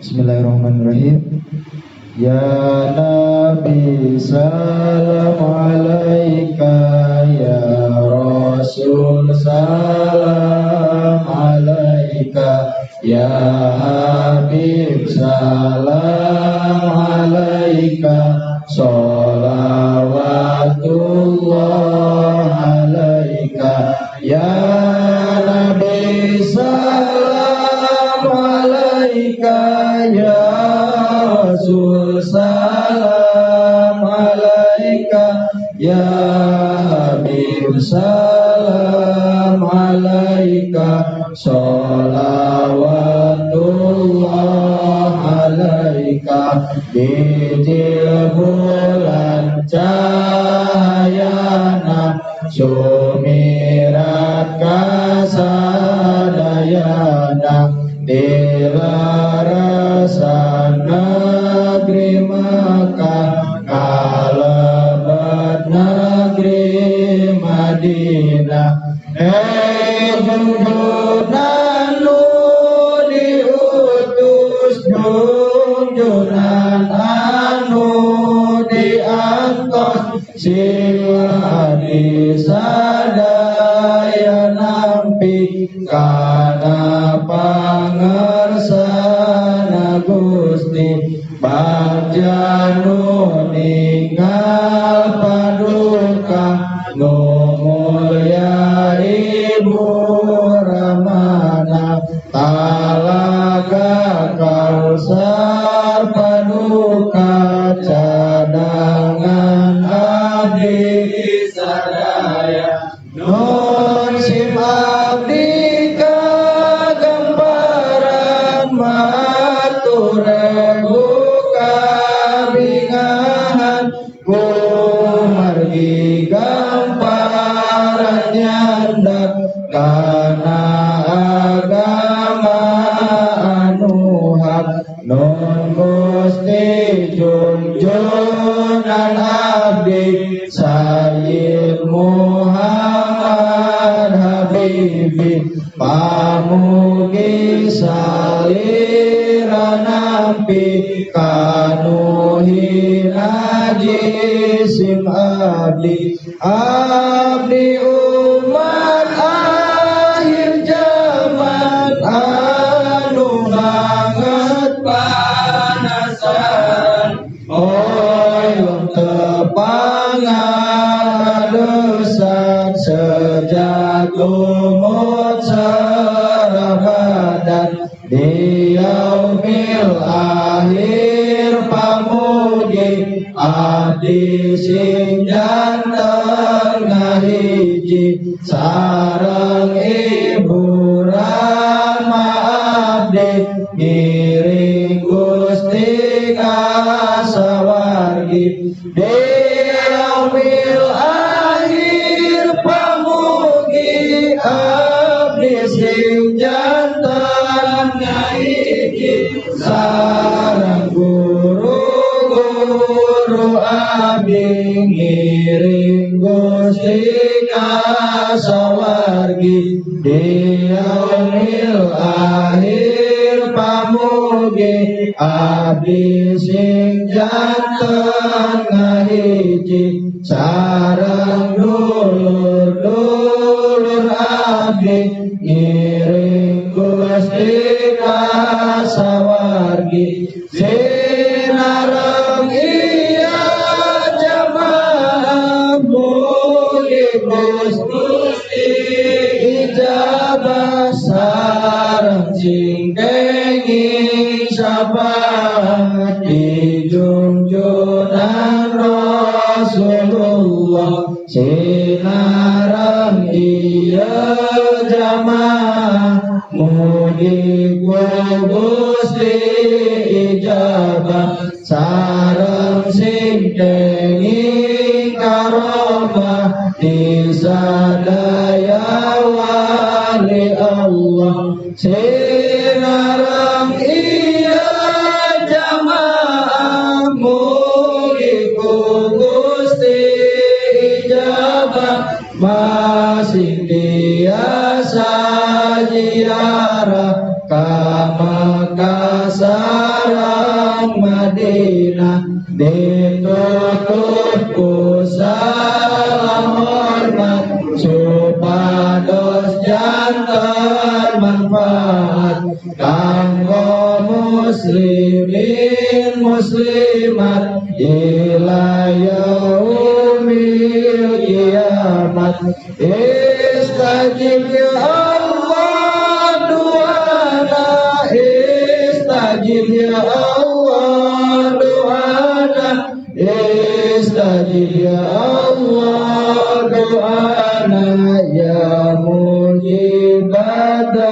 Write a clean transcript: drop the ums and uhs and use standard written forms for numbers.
Bismillahirrahmanirrahim. Ya Nabi salam alaika, ya Rasul salam alaika, ya Habib salam alaika, sholawatullah alaika, ya Nabi salam alaika, ya Rasul salam alaika, ya Habib salam alaika, sholawatullah alaika. Bidil bulan cahayana, sumirat kasadayana, dilarasan negeri Makkah, kalabat negeri Madinah. Junjunan lu diutus, junjunan anu diangkos, sing sadaya nampi kana pangersana Gusti. Panjanu ninggal paduka, nu mulya Ibu Ramana, talaga Kausar paduka, cadangan abdi sadaya. Nun sim abdi kagambaran, mature buka bingahan, kumargi gamparan nyandak, kana agama anu hak. Nun Gusti junjunan abdi Sayyid Muhammad Habibi, pamugi salira nampi, kanuhi najisim abdi. Abdi umat akhir zaman, anu banget panasan, oyong tepangadesan, sejak umut serabadan, di yaumil akhir pamugi abdi sing janten ngahiji, sareng Ibu Rama abdi ngiring Gusti kasawargi. Di yaumil akhir pamugi abdi sing janten ngahiji, sareng guru abdi ngiring Gusti kasawargi. Di yaumil akhir pamugi abdi sing janten ngahiji, sareng dulur-dulur abdi ngiring Gusti kasawargi. Sinareng iya jamaah mugi Gusti ijabah, sareng singkengi syafaat di junjunan Rasulullah. Sinareng iya jamaah mugi Gusti ijabah, sareng singkengi karomah di sadaya wali Allah. Sinareng iya jamaah mugi Gusti ijabah, masih tiasa ziarah ka Makkah sareng Madinah ditutup ku salam hormat supados janten manfaat kanggo muslimin muslimat ila yaumil kiamat. Istajib ya Allah du'ana, istajib ya Allah du'ana, istajib ya Allah du'ana ya mujibada